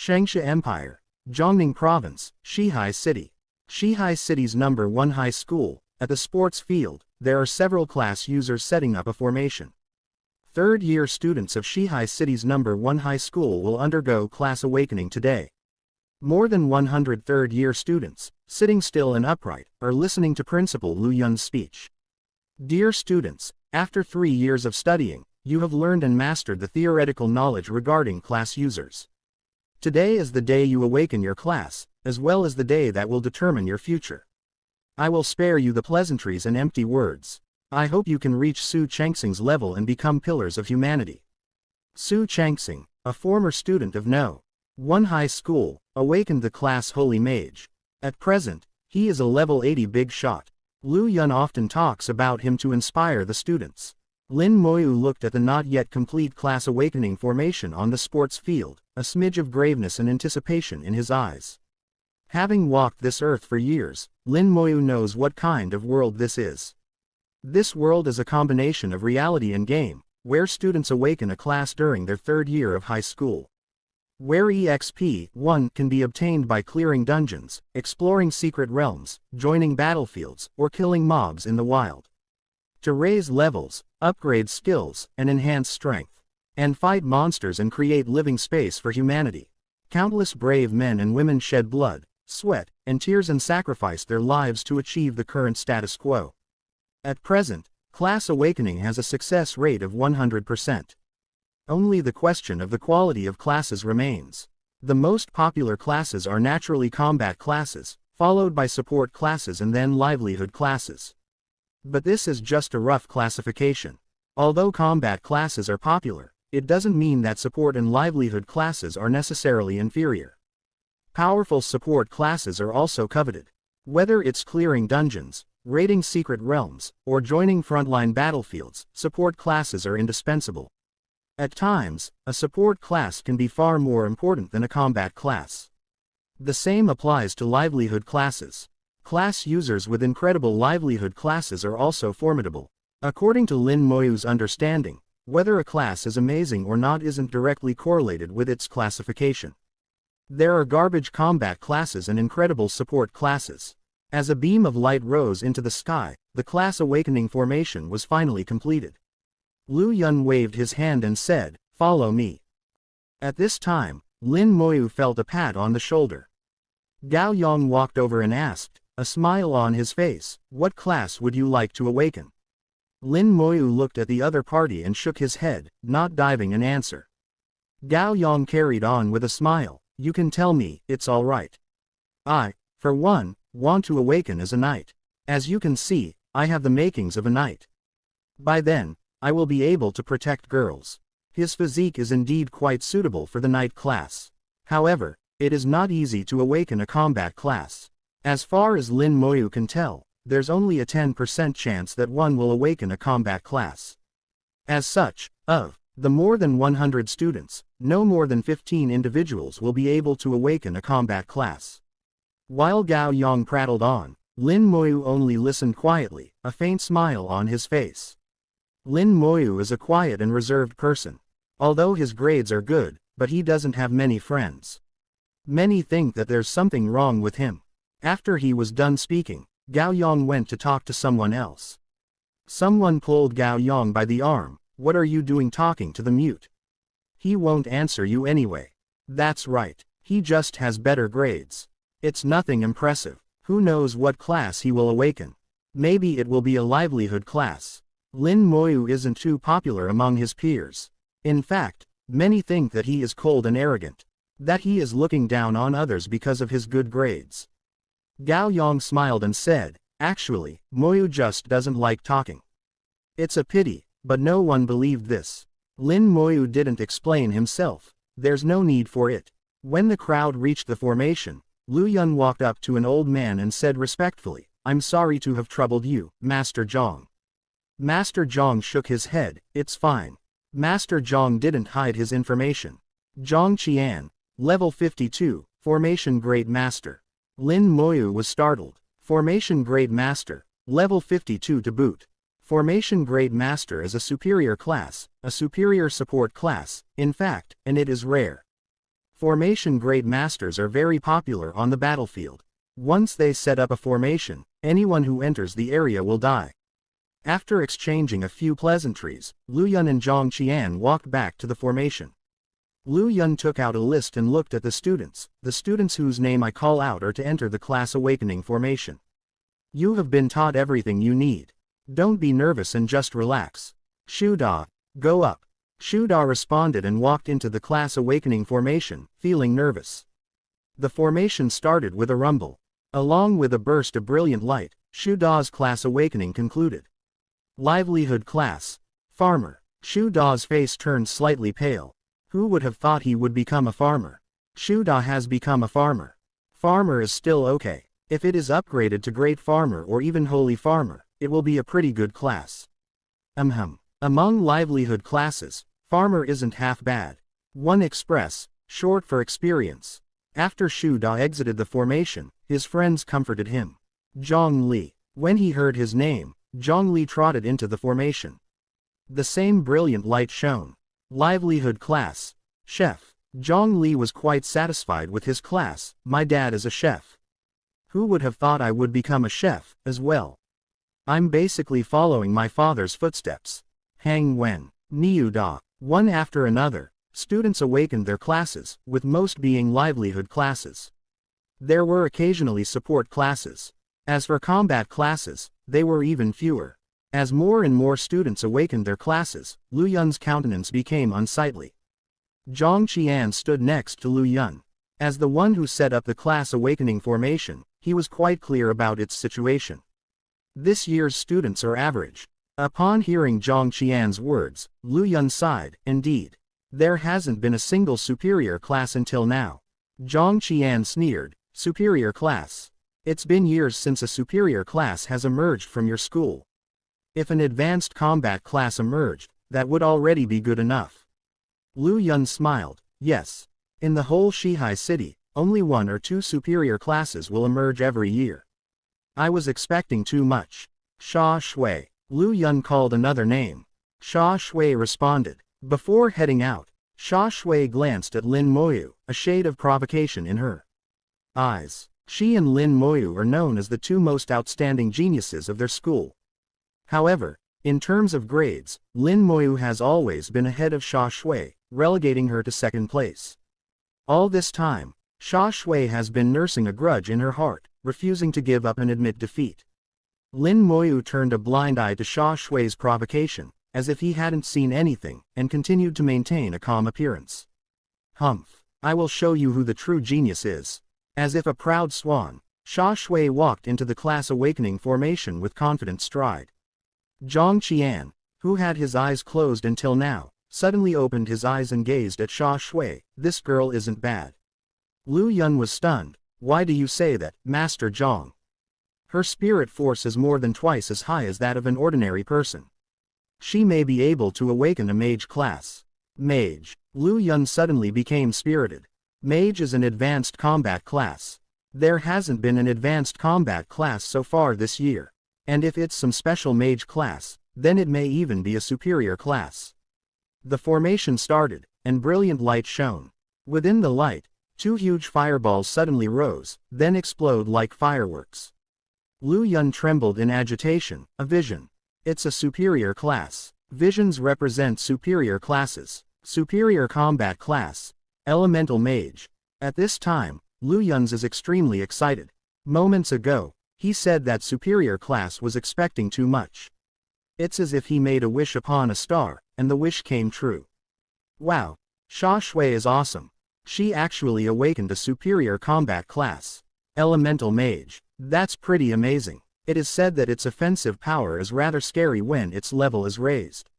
Shangsha Empire, Jiangning Province, Shihai City. Shihai City's #1 high school. At the sports field, there are several class users setting up a formation. Third-year students of Shihai City's #1 high school will undergo class awakening today. More than 100 third-year students, sitting still and upright, are listening to Principal Lu Yun's speech. Dear students, after 3 years of studying, you have learned and mastered the theoretical knowledge regarding class users. Today is the day you awaken your class, as well as the day that will determine your future. I will spare you the pleasantries and empty words. I hope you can reach Su Changxing's level and become pillars of humanity. Su Changxing, a former student of No.1 high school, awakened the class holy mage. At present, he is a level 80 big shot. Lu Yun often talks about him to inspire the students. Lin Moyu looked at the not yet complete class awakening formation on the sports field, a smidge of graveness and anticipation in his eyes. Having walked this earth for years, Lin Moyu knows what kind of world this is. This world is a combination of reality and game, where students awaken a class during their third year of high school. Where EXP 1 can be obtained by clearing dungeons, exploring secret realms, joining battlefields, or killing mobs in the wild. To raise levels, upgrade skills, and enhance strength. And fight monsters and create living space for humanity. Countless brave men and women shed blood, sweat, and tears and sacrificed their lives to achieve the current status quo. At present, class awakening has a success rate of 100%. Only the question of the quality of classes remains. The most popular classes are naturally combat classes, followed by support classes and then livelihood classes. But this is just a rough classification. Although combat classes are popular, it doesn't mean that support and livelihood classes are necessarily inferior. Powerful support classes are also coveted. Whether it's clearing dungeons, raiding secret realms, or joining frontline battlefields, support classes are indispensable. At times, a support class can be far more important than a combat class. The same applies to livelihood classes. Class users with incredible livelihood classes are also formidable. According to Lin Moyu's understanding, whether a class is amazing or not isn't directly correlated with its classification. There are garbage combat classes and incredible support classes. As a beam of light rose into the sky, the class awakening formation was finally completed. Lu Yun waved his hand and said, "Follow me." At this time, Lin Moyu felt a pat on the shoulder. Gao Yong walked over and asked, a smile on his face, "What class would you like to awaken?" Lin Moyu looked at the other party and shook his head, not diving an answer. Gao Yong carried on with a smile, "You can tell me, it's all right. I, for one, want to awaken as a knight. As you can see, I have the makings of a knight. By then, I will be able to protect girls." His physique is indeed quite suitable for the knight class. However, it is not easy to awaken a combat class. As far as Lin Moyu can tell, there's only a 10% chance that one will awaken a combat class. As such, of the more than 100 students, no more than 15 individuals will be able to awaken a combat class. While Gao Yong prattled on, Lin Moyu only listened quietly, a faint smile on his face. Lin Moyu is a quiet and reserved person. Although his grades are good, but he doesn't have many friends. Many think that there's something wrong with him. After he was done speaking, Gao Yong went to talk to someone else. Someone pulled Gao Yong by the arm. "What are you doing talking to the mute? He won't answer you anyway." "That's right. He just has better grades. It's nothing impressive. Who knows what class he will awaken? Maybe it will be a livelihood class." Lin Moyu isn't too popular among his peers. In fact, many think that he is cold and arrogant. That he is looking down on others because of his good grades. Gao Yong smiled and said, "Actually, Moyu just doesn't like talking." It's a pity, but no one believed this. Lin Moyu didn't explain himself. There's no need for it. When the crowd reached the formation, Lu Yun walked up to an old man and said respectfully, "I'm sorry to have troubled you, Master Zhang." Master Zhang shook his head, "It's fine." Master Zhang didn't hide his information. Zhang Qian, level 52, Formation Great Master. Lin Moyu was startled. Formation Great Master, level 52 to boot. Formation Great Master is a superior class, a superior support class, in fact, and it is rare. Formation grade masters are very popular on the battlefield. Once they set up a formation, anyone who enters the area will die. After exchanging a few pleasantries, Lu Yun and Zhang Qian walked back to the formation. Lu Yun took out a list and looked at the students whose name I call out are to enter the class awakening formation. You have been taught everything you need. Don't be nervous and just relax. Shu Da, go up. Shu Da responded and walked into the class awakening formation, feeling nervous. The formation started with a rumble. Along with a burst of brilliant light, Shu Da's class awakening concluded. Livelihood class. Farmer. Shu Da's face turned slightly pale. Who would have thought he would become a farmer? Shu Da has become a farmer. Farmer is still okay. If it is upgraded to Great Farmer or even Holy Farmer, it will be a pretty good class. Among livelihood classes, Farmer isn't half bad. 1 Express, short for experience. After Shu Da exited the formation, his friends comforted him. Zhang Li. When he heard his name, Zhang Li trotted into the formation. The same brilliant light shone. Livelihood class. Chef. Zhang Li was quite satisfied with his class. My dad is a chef. Who would have thought I would become a chef, as well? I'm basically following my father's footsteps. Hang Wen. Niu Da. One after another, students awakened their classes, with most being livelihood classes. There were occasionally support classes. As for combat classes, they were even fewer. As more and more students awakened their classes, Lu Yun's countenance became unsightly. Zhang Qian stood next to Lu Yun. As the one who set up the class awakening formation, he was quite clear about its situation. This year's students are average. Upon hearing Zhang Qian's words, Lu Yun sighed. Indeed. There hasn't been a single superior class until now. Zhang Qian sneered. Superior class. It's been years since a superior class has emerged from your school. If an advanced combat class emerged, that would already be good enough. Lu Yun smiled. Yes. In the whole Shihai city, only 1 or 2 superior classes will emerge every year. I was expecting too much. Sha Shui. Lu Yun called another name. Sha Shui responded. Before heading out, Sha Shui glanced at Lin Moyu, a shade of provocation in her eyes. She and Lin Moyu are known as the 2 most outstanding geniuses of their school. However, in terms of grades, Lin Moyu has always been ahead of Sha Shui, relegating her to 2nd place. All this time, Sha Shui has been nursing a grudge in her heart, refusing to give up and admit defeat. Lin Moyu turned a blind eye to Sha Shui's provocation, as if he hadn't seen anything, and continued to maintain a calm appearance. Humph. I will show you who the true genius is. As if a proud swan, Sha Shui walked into the class awakening formation with confident stride. Zhang Qian, who had his eyes closed until now, suddenly opened his eyes and gazed at Sha Shui. This girl isn't bad. Lu Yun was stunned. Why do you say that, Master Zhang? Her spirit force is more than twice as high as that of an ordinary person. She may be able to awaken a mage class. Mage. Lu Yun suddenly became spirited. Mage is an advanced combat class. There hasn't been an advanced combat class so far this year. And if it's some special mage class, then it may even be a superior class. The formation started, and brilliant light shone. Within the light, 2 huge fireballs suddenly rose, then explode like fireworks. Lu Yun trembled in agitation. A vision. It's a superior class. Visions represent superior classes. Superior combat class. Elemental mage. At this time, Lu Yun's is extremely excited. Moments ago, he said that superior class was expecting too much. It's as if he made a wish upon a star, and the wish came true. Wow. Sha Shui is awesome. She actually awakened a superior combat class. Elemental mage. That's pretty amazing. It is said that its offensive power is rather scary when its level is raised.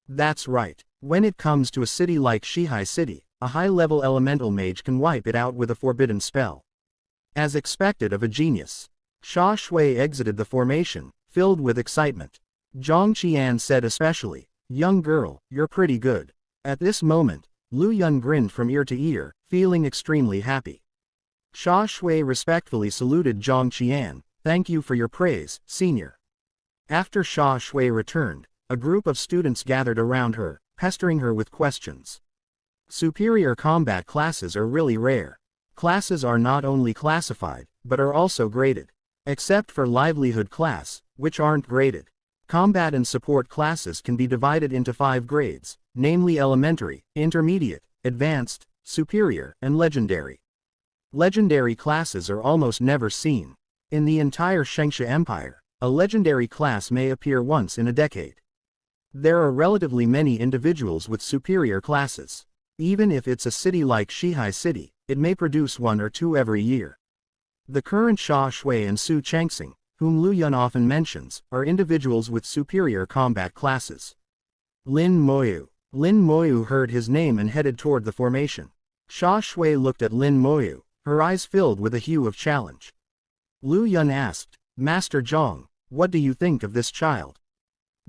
That's right. When it comes to a city like Shihai City, a high-level elemental mage can wipe it out with a forbidden spell. As expected of a genius. Sha Shui exited the formation, filled with excitement. Zhang Qian said especially, young girl, you're pretty good. At this moment, Lu Yun grinned from ear to ear, feeling extremely happy. Sha Shui respectfully saluted Zhang Qian. Thank you for your praise, senior. After Sha Shui returned, a group of students gathered around her, pestering her with questions. Superior combat classes are really rare. Classes are not only classified, but are also graded. Except for livelihood class, which aren't graded. Combat and support classes can be divided into 5 grades, namely elementary, intermediate, advanced, superior, and legendary. Legendary classes are almost never seen. In the entire Shengsha Empire, a legendary class may appear once in a decade. There are relatively many individuals with superior classes. Even if it's a city like Shihai City, it may produce 1 or 2 every year. The current Xia Shui and Su Chengxing, whom Lu Yun often mentions, are individuals with superior combat classes. Lin Moyu. Lin Moyu heard his name and headed toward the formation. Xia Shui looked at Lin Moyu, her eyes filled with a hue of challenge. Lu Yun asked, Master Zhang, what do you think of this child?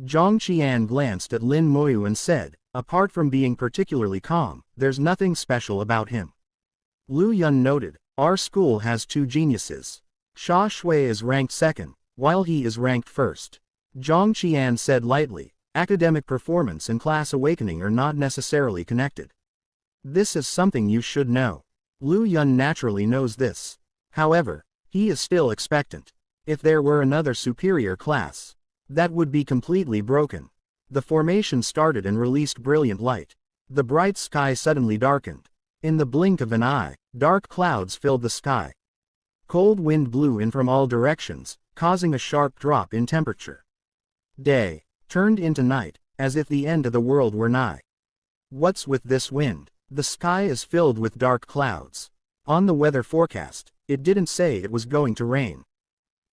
Zhang Qian glanced at Lin Moyu and said, apart from being particularly calm, there's nothing special about him. Lu Yun noted, our school has 2 geniuses. Xia Shui is ranked 2nd, while he is ranked 1st. Zhang Qian said lightly, academic performance and class awakening are not necessarily connected. This is something you should know. Lu Yun naturally knows this. However, he is still expectant. If there were another superior class, that would be completely broken. The formation started and released brilliant light. The bright sky suddenly darkened. In the blink of an eye, dark clouds filled the sky. Cold wind blew in from all directions, causing a sharp drop in temperature. Day turned into night, as if the end of the world were nigh. What's with this wind? The sky is filled with dark clouds. On the weather forecast, it didn't say it was going to rain.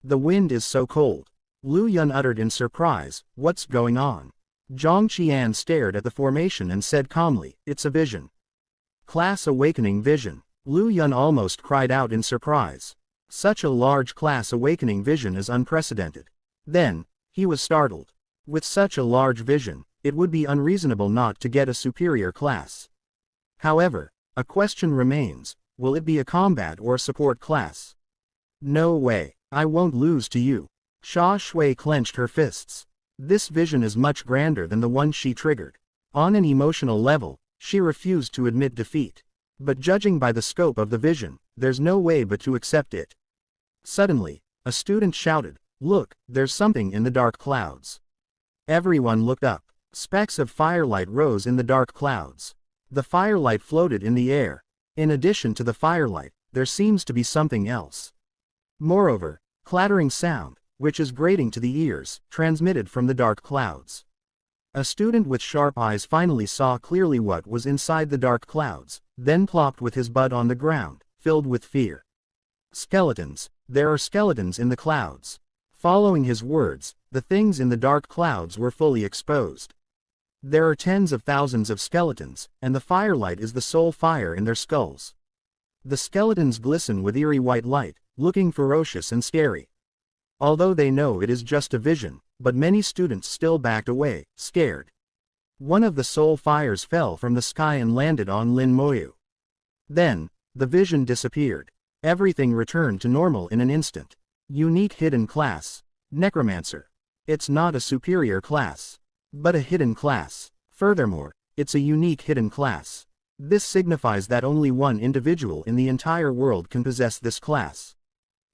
The wind is so cold. Lu Yun uttered in surprise, what's going on? Zhang Qian stared at the formation and said calmly, it's a vision. Class awakening vision. Lu Yun almost cried out in surprise. Such a large class awakening vision is unprecedented. Then, he was startled. With such a large vision, it would be unreasonable not to get a superior class. However, a question remains, will it be a combat or a support class? No way, I won't lose to you. Xia Shui clenched her fists. This vision is much grander than the one she triggered. On an emotional level, she refused to admit defeat. But judging by the scope of the vision, there's no way but to accept it. Suddenly, a student shouted, look, there's something in the dark clouds. Everyone looked up. Specks of firelight rose in the dark clouds. The firelight floated in the air. In addition to the firelight, there seems to be something else. Moreover, clattering sound, which is grating to the ears, transmitted from the dark clouds. A student with sharp eyes finally saw clearly what was inside the dark clouds, then plopped with his butt on the ground, filled with fear. Skeletons. There are skeletons in the clouds. Following his words, the things in the dark clouds were fully exposed. There are tens of thousands of skeletons, and the firelight is the sole fire in their skulls. The skeletons glisten with eerie white light, looking ferocious and scary. Although they know it is just a vision, but many students still backed away, scared. One of the soul fires fell from the sky and landed on Lin Moyu. Then, the vision disappeared. Everything returned to normal in an instant. Unique hidden class. Necromancer. It's not a superior class, but a hidden class. Furthermore, it's a unique hidden class. This signifies that only one individual in the entire world can possess this class.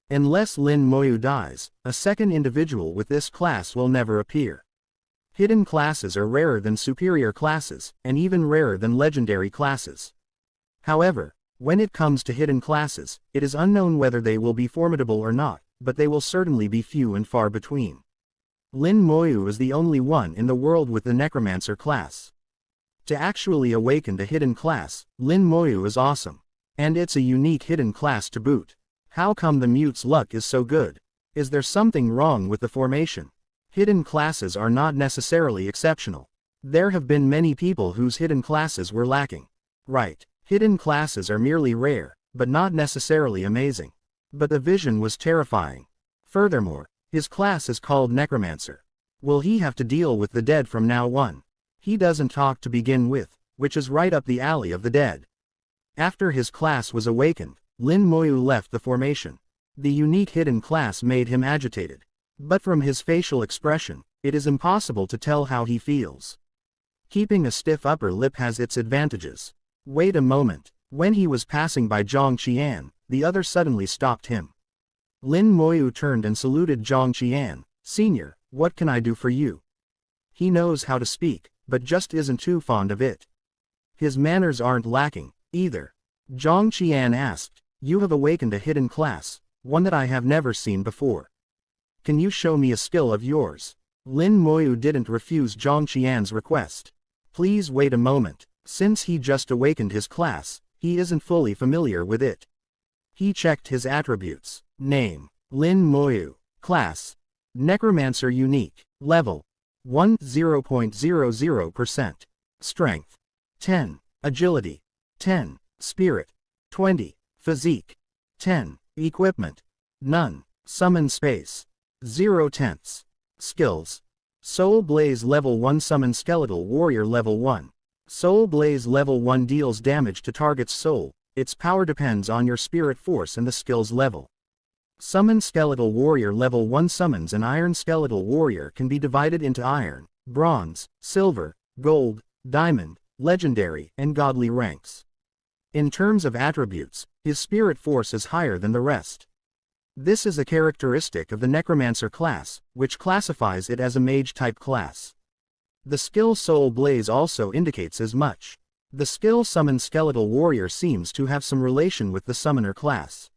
Unless Lin Moyu dies, a second individual with this class will never appear. Hidden classes are rarer than superior classes, and even rarer than legendary classes. However, when it comes to hidden classes, it is unknown whether they will be formidable or not, but they will certainly be few and far between. Lin Moyu is the only one in the world with the Necromancer class. To actually awaken the hidden class, Lin Moyu is awesome. And it's a unique hidden class to boot. How come the mute's luck is so good? Is there something wrong with the formation? Hidden classes are not necessarily exceptional. There have been many people whose hidden classes were lacking. Right, hidden classes are merely rare, but not necessarily amazing. But the vision was terrifying. Furthermore, his class is called Necromancer. Will he have to deal with the dead from now on? He doesn't talk to begin with, which is right up the alley of the dead. After his class was awakened, Lin Moyu left the formation. The unique hidden class made him agitated. But from his facial expression, it is impossible to tell how he feels. Keeping a stiff upper lip has its advantages. Wait a moment. When he was passing by Zhang Qian, the other suddenly stopped him. Lin Moyu turned and saluted Zhang Qian. Senior, what can I do for you? He knows how to speak, but just isn't too fond of it. His manners aren't lacking, either. Zhang Qian asked. You have awakened a hidden class, one that I have never seen before. Can you show me a skill of yours? Lin Moyu didn't refuse Zhang Qian's request. Please wait a moment. Since he just awakened his class, he isn't fully familiar with it. He checked his attributes. Name: Lin Moyu. Class: Necromancer Unique. Level: 1 0.00%. Strength: 10. Agility: 10. Spirit: 20. Physique: 10. Equipment: none. Summon space: 0/10. Skills: Soul Blaze Level 1 Summon Skeletal Warrior Level 1. Soul Blaze Level 1 deals damage to target's soul. Its power depends on your spirit force and the skill's level. Summon Skeletal Warrior Level 1 summons an Iron Skeletal Warrior can be divided into Iron, Bronze, Silver, Gold, Diamond, Legendary, and Godly ranks. In terms of attributes, his spirit force is higher than the rest. This is a characteristic of the Necromancer class, which classifies it as a mage-type class. The skill Soul Blaze also indicates as much. The skill Summon Skeletal Warrior seems to have some relation with the Summoner class.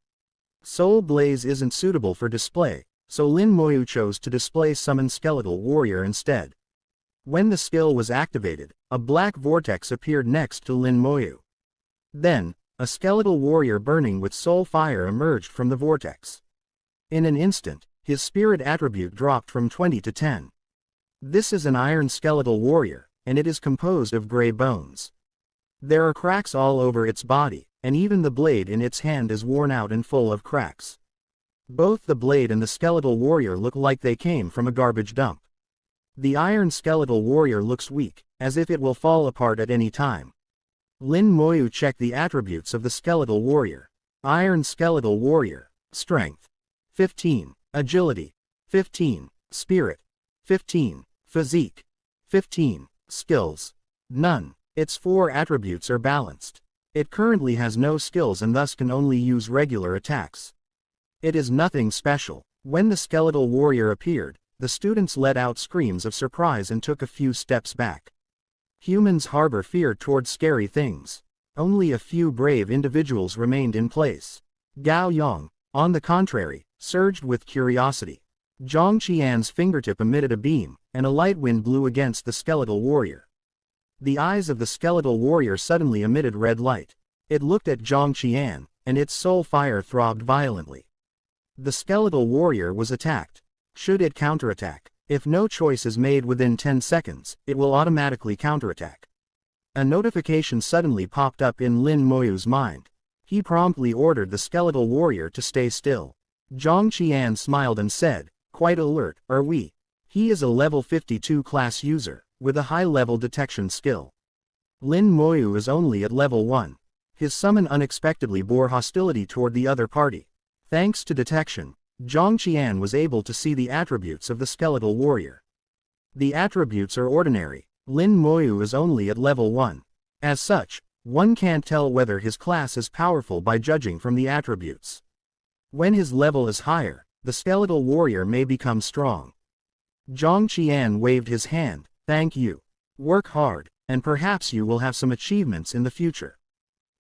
Soul Blaze isn't suitable for display, so Lin Moyu chose to display Summon Skeletal Warrior instead. When the skill was activated, a black vortex appeared next to Lin Moyu. Then, a skeletal warrior burning with soul fire emerged from the vortex. In an instant, his spirit attribute dropped from 20 to 10. This is an Iron Skeletal Warrior, and it is composed of gray bones. There are cracks all over its body, and even the blade in its hand is worn out and full of cracks. Both the blade and the skeletal warrior look like they came from a garbage dump. The Iron Skeletal Warrior looks weak, as if it will fall apart at any time. Lin Moyu checked the attributes of the Skeletal Warrior. Iron Skeletal Warrior. Strength: 15. Agility: 15. Spirit: 15. Physique: 15. Skills: none. Its 4 attributes are balanced. It currently has no skills and thus can only use regular attacks. It is nothing special. When the Skeletal Warrior appeared, the students let out screams of surprise and took a few steps back. Humans harbor fear toward scary things. Only a few brave individuals remained in place. Gao Yang, on the contrary, surged with curiosity. Zhang Qian's fingertip emitted a beam, and a light wind blew against the Skeletal Warrior. The eyes of the Skeletal Warrior suddenly emitted red light. It looked at Zhang Qian, and its soul fire throbbed violently. The Skeletal Warrior was attacked. Should it counterattack? If no choice is made within 10 seconds, it will automatically counterattack. A notification suddenly popped up in Lin Moyu's mind. He promptly ordered the Skeletal Warrior to stay still. Zhang Qian smiled and said, "Quite alert, are we?" He is a level 52 class user, with a high-level detection skill. Lin Moyu is only at level 1. His summon unexpectedly bore hostility toward the other party. Thanks to detection, Zhang Qian was able to see the attributes of the Skeletal Warrior. The attributes are ordinary. Lin Moyu is only at level 1. As such, one can't tell whether his class is powerful by judging from the attributes. When his level is higher, the Skeletal Warrior may become strong. Zhang Qian waved his hand. Thank you. Work hard, and perhaps you will have some achievements in the future.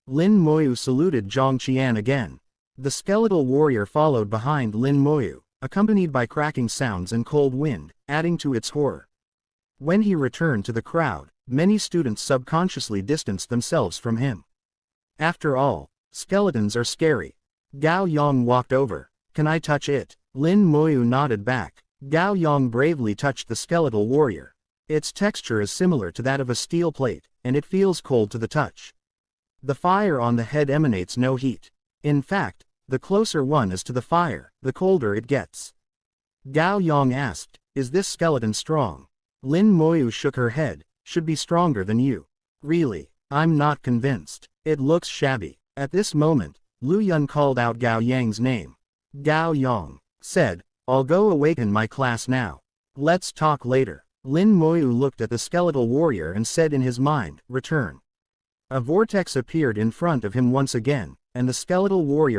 Lin Moyu saluted Zhang Qian again. The Skeletal Warrior followed behind Lin Moyu, accompanied by cracking sounds and cold wind, adding to its horror. When he returned to the crowd, many students subconsciously distanced themselves from him. After all, skeletons are scary. Gao Yang walked over. Can I touch it? Lin Moyu nodded back. Gao Yang bravely touched the Skeletal Warrior. Its texture is similar to that of a steel plate, and it feels cold to the touch. The fire on the head emanates no heat. In fact, the closer one is to the fire, the colder it gets. Gao Yang asked, "Is this skeleton strong?" Lin Moyu shook her head. "Should be stronger than you." "Really? I'm not convinced. It looks shabby." At this moment, Lu Yun called out Gao Yang's name. Gao Yang said, "I'll go awaken my class now. Let's talk later." Lin Moyu looked at the Skeletal Warrior and said in his mind, "Return." A vortex appeared in front of him once again, and the skeletal warrior